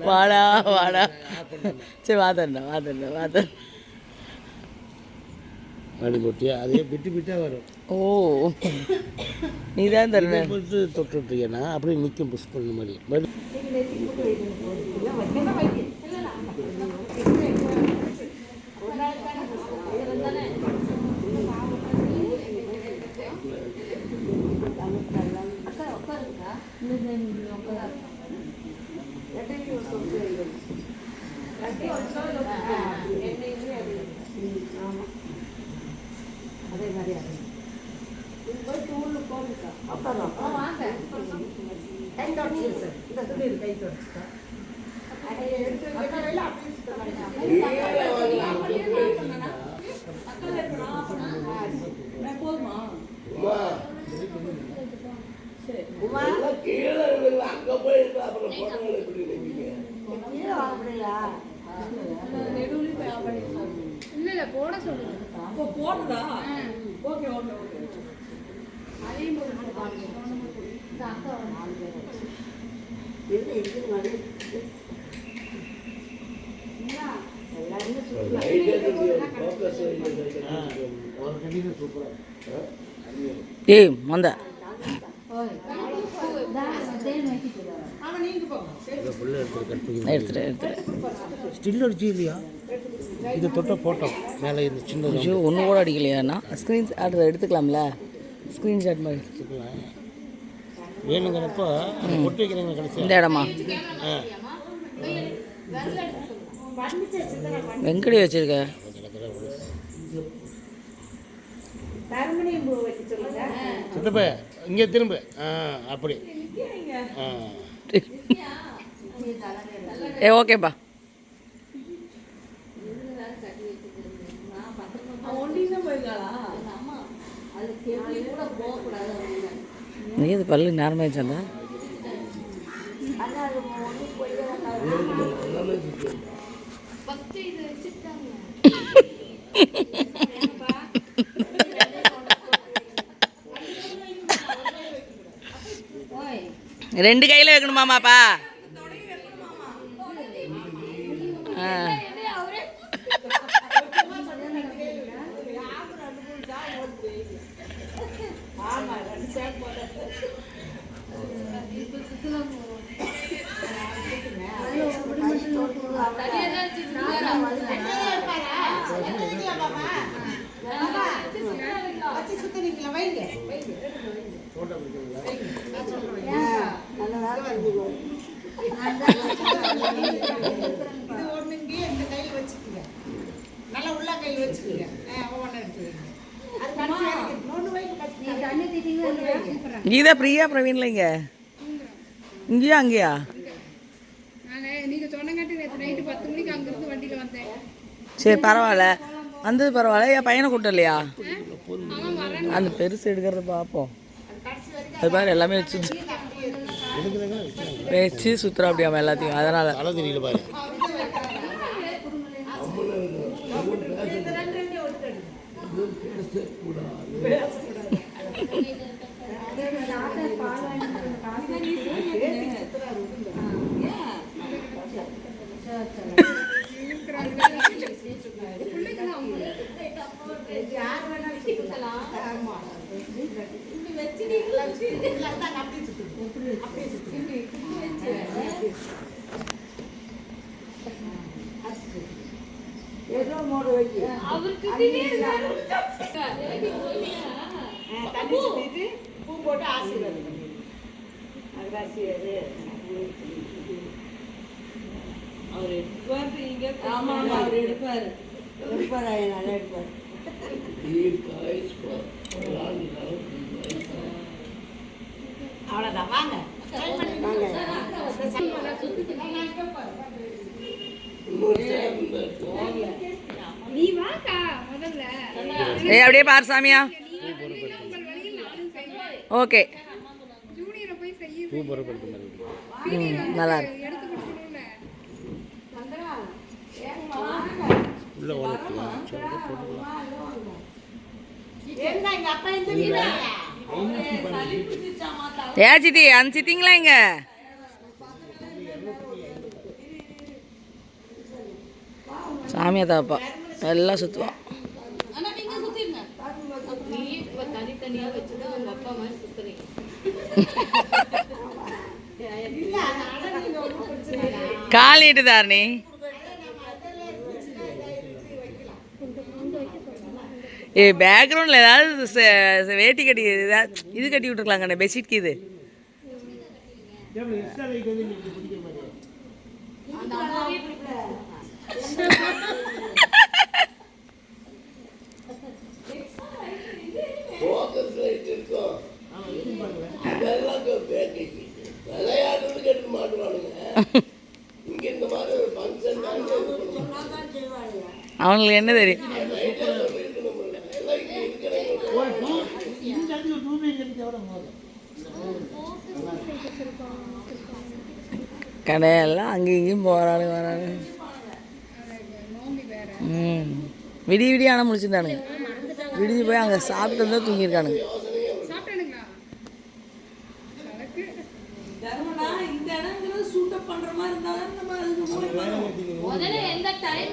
வாடா வாடா சரி வாதண்ணா மணி போட்டியா அதே பிட்டு பிட்டாக வரும். ஓ நீ தான் தருவேன் பொறுத்து தொட்டுருக்கேன்னா அப்படியே நிற்கும் புஷ் பண்ண மாதிரி பட் அதே மாதிரி போய் டூரில் போகுதுக்கா அப்புறம் வாங்க கை தொடச்சு சார் இந்த துணி கை தொடச்சுக்கா அதை எடுத்து போதுமா கீழே அங்கே போயிட்டு அப்புறம் கீழே வாங்க முடியல இல்ல போட சொல்லுங்க அப்போ போடுதா ஓகே ஓகே ஓகே அதையும் போட்டு இந்த அக்கா 4 பேர் இது மாதிரி எல்லாருமே சூப்பரா ஏய் மந்த ஸ்டில் அடிச்சு இல்லையா இது தொட்ட ஃபோட்டோ மேலே இந்த சின்ன ஒன்று கூட அடிக்கலையாண்ணா ஸ்க்ரீன்ஷாட் எடுத்துக்கலாம்ல ஸ்க்ரீன்ஷாட் மாதிரி எடுத்துக்கலாம் வேணுங்கிறப்போ பொட்டு வைக்கிறவங்க கடைசி இந்த இடமா வெங்கடி வச்சிருக்க சித்தப்ப இங்கே திரும்ப அப்படி ஏ ஓகேப்பா நீ இது பல்லு நேரமாயிடுச்சாண்டா ரெண்டு கையில் வைக்கணுமாமாப்பா கீதா பிரியா பிரவீன்ல இங்கேயா அங்கேயா சரி பரவாயில்ல வந்தது பரவாயில்ல என் பையனை கூட்டம் இல்லையா அந்த பெருசு எடுக்கிறது பார்ப்போம் அது மாதிரி எல்லாமே வச்சு சுற்றுறோம் அப்படியாம எல்லாத்தையும் அதனால் தெரியல பாரு ஏதோ மோடு வைக்க அவருக்கு தண்ணி சுத்திட்டு பூ போட்டு ஆசீர்வாதம் அவர் எடுப்பார் ஆமா அவர் எடுப்பார் நல்லா எடுப்பார் அவ்வளோதான் வாங்க ஏய் அப்படியே பாரு சாமியா ஓகே நல்லா இருக்கு உள்ள ஓலத்துல எங்க அப்பா இந்த ஏ சித்தி அந்த சித்திங்களா இங்க சாமியா தாப்பா எல்லாம் சுற்றுவான். காலிட்டு தாரணி பேக்ரவுண்டில் ஏதாவது வேட்டி கட்டி ஏதாவது இது கட்டி விட்டுருக்கலாங்கண்ணே பெட்ஷீட்க்கு இது. அவங்களுக்கு என்ன தெரியும்? கடையெல்லாம் அங்கேயும் இங்கேயும் போகிறானு வரானு. விடிய விடிய ஆனால் முடிச்சிருந்தானுங்க. விடிஞ்சு போய் அங்கே சாப்பிட்டு தான் தூங்கியிருக்கானுங்க. எந்த டைம்